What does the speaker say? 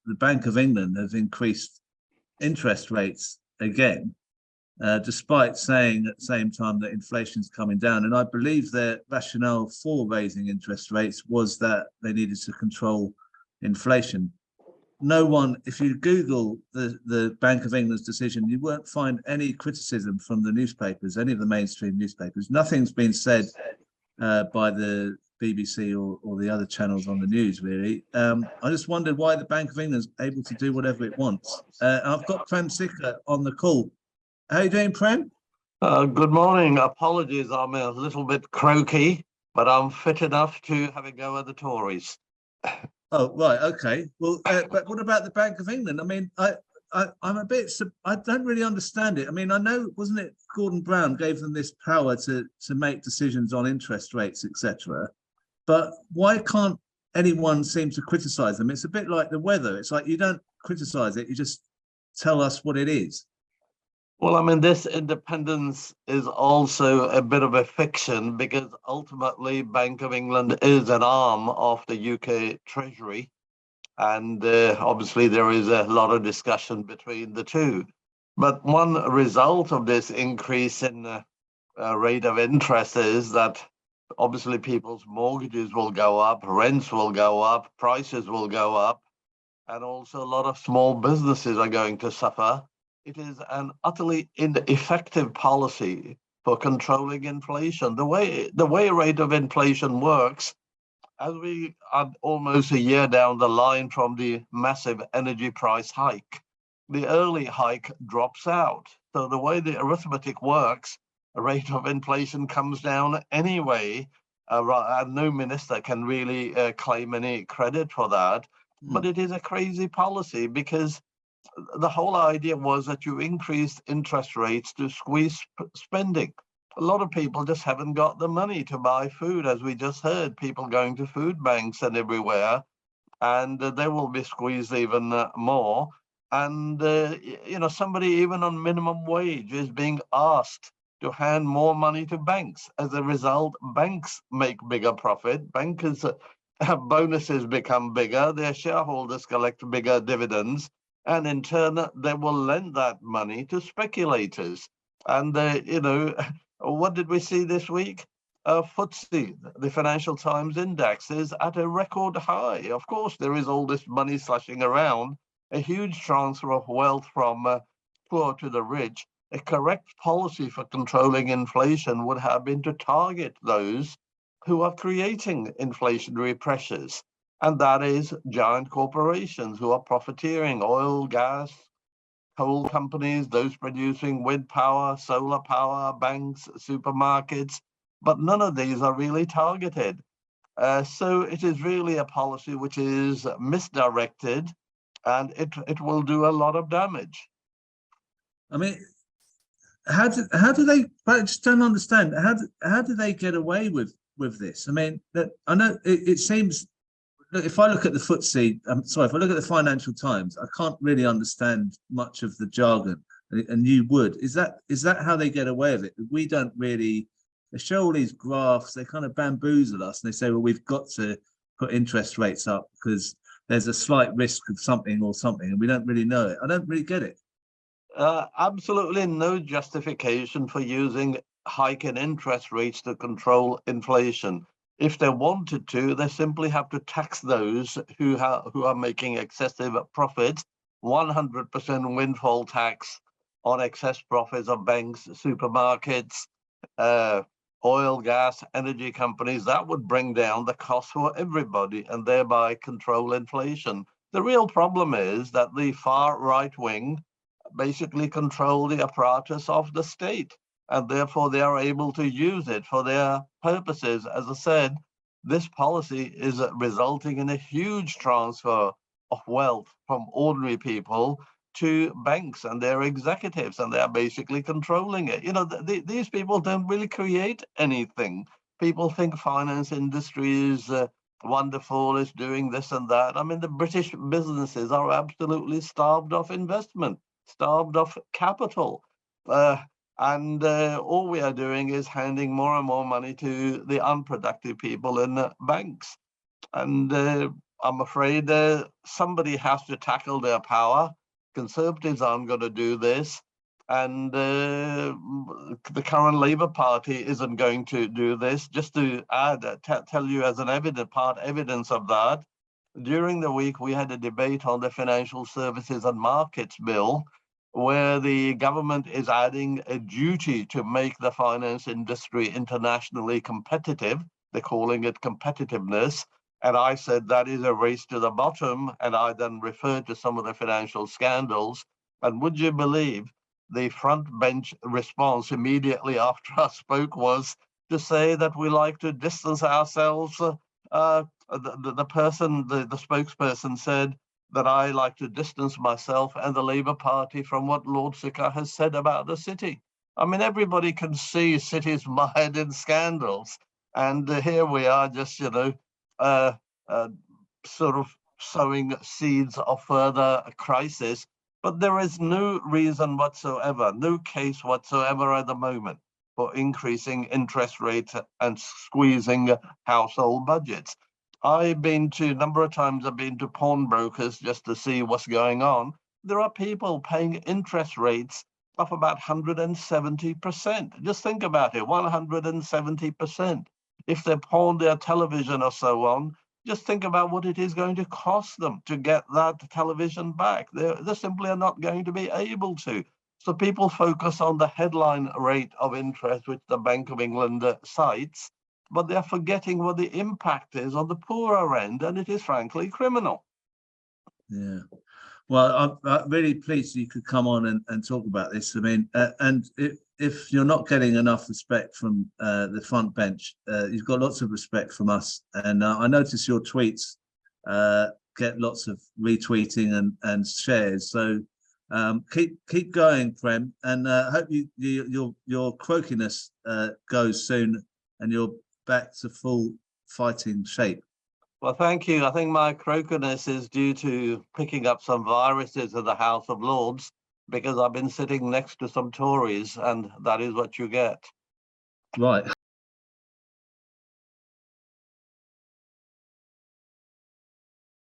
the Bank of England has increased interest rates again, despite saying at the same time that inflation's coming down. And I believe their rationale for raising interest rates was that they needed to control inflation. No one, if you Google the Bank of England's decision, you won't find any criticism from the newspapers, any of the mainstream newspapers. Nothing's been said by the BBC or the other channels on the news, really. I just wondered why the Bank of England is able to do whatever it wants. I've got Prem Sikka on the call. How are you doing, Prem? Good morning. Apologies, I'm a little bit croaky, but I'm fit enough to have a go at the Tories. Oh, right, okay. Well, but what about the Bank of England? I mean, I'm a bit, I don't really understand it. I mean, I know, wasn't it Gordon Brown gave them this power to make decisions on interest rates, etc. But why can't anyone seem to criticize them? It's a bit like the weather. It's like you don't criticize it, you just tell us what it is. Well, I mean, this independence is also a bit of a fiction because ultimately Bank of England is an arm of the UK Treasury. And obviously there is a lot of discussion between the two. But one result of this increase in rate of interest is that obviously people's mortgages will go up, rents will go up, prices will go up, and also a lot of small businesses are going to suffer. It is an utterly ineffective policy for controlling inflation. The way rate of inflation works, as we are almost a year down the line from the massive energy price hike, the early hike drops out. So the way the arithmetic works, the rate of inflation comes down anyway, and no minister can really claim any credit for that. But it is a crazy policy because the whole idea was that you increased interest rates to squeeze spending. A lot of people just haven't got the money to buy food, as we just heard, people going to food banks and everywhere, and they will be squeezed even more. And, somebody even on minimum wage is being asked to hand more money to banks. As a result, banks make bigger profit, bankers' bonuses become bigger, their shareholders collect bigger dividends, and in turn, they will lend that money to speculators. And, what did we see this week? FTSE, the Financial Times Index, is at a record high. Of course, there is all this money slushing around, a huge transfer of wealth from poor to the rich. A correct policy for controlling inflation would have been to target those who are creating inflationary pressures. And that is giant corporations who are profiteering, oil, gas, coal companies, those producing wind power, solar power, banks, supermarkets, but none of these are really targeted. So it is really a policy which is misdirected, and it will do a lot of damage. I mean, how do they? I just don't understand. How do they get away with this? I mean, I know it seems. If I look at the FTSE, if I look at the Financial Times, I can't really understand much of the jargon, and you would. Is that how they get away with it? We don't really. They show all these graphs. They kind of bamboozle us, and they say, "Well, we've got to put interest rates up because there's a slight risk of something or something," and we don't really know it. I don't really get it. Absolutely no justification for using hike in interest rates to control inflation. If they wanted to, they simply have to tax those who are making excessive profits, 100% windfall tax on excess profits of banks, supermarkets, oil, gas, energy companies. That would bring down the cost for everybody and thereby control inflation. The real problem is that the far right wing basically control the apparatus of the state, and therefore they are able to use it for their purposes. As I said, this policy is resulting in a huge transfer of wealth from ordinary people to banks and their executives, and they are basically controlling it. These people don't really create anything. People think finance industry is wonderful, is doing this and that. I mean, the British businesses are absolutely starved of investment, starved of capital. And all we are doing is handing more and more money to the unproductive people in banks. And I'm afraid somebody has to tackle their power. Conservatives aren't going to do this. And the current Labour Party isn't going to do this. Just to add, tell you as an evidence of that, during the week we had a debate on the Financial Services and Markets Bill, where the government is adding a duty to make the finance industry internationally competitive. They're calling it competitiveness. And I said that is a race to the bottom. And I then referred to some of the financial scandals. And would you believe the front bench response immediately after I spoke was to say that we like to distance ourselves. The spokesperson said that I like to distance myself and the Labour Party from what Lord Sikka has said about the city. I mean, everybody can see cities mired in scandals. And here we are just, sort of sowing seeds of further crisis. But there is no reason whatsoever, no case whatsoever at the moment for increasing interest rates and squeezing household budgets. A number of times I've been to pawnbrokers just to see what's going on. There are people paying interest rates of about 170%. Just think about it, 170%. If they pawn their television or so on, just think about what it is going to cost them to get that television back. They simply are not going to be able to. So people focus on the headline rate of interest, which the Bank of England cites, but they're forgetting what the impact is on the poorer end, and it is frankly criminal. Yeah. Well, I'm really pleased you could come on and talk about this. I mean, and if you're not getting enough respect from the front bench, you've got lots of respect from us. And I notice your tweets get lots of retweeting and shares. So keep going, Prem, and hope your croakiness goes soon and you're back to full fighting shape. Well, thank you. I think my croakiness is due to picking up some viruses in the House of Lords, because I've been sitting next to some Tories, and that is what you get. Right.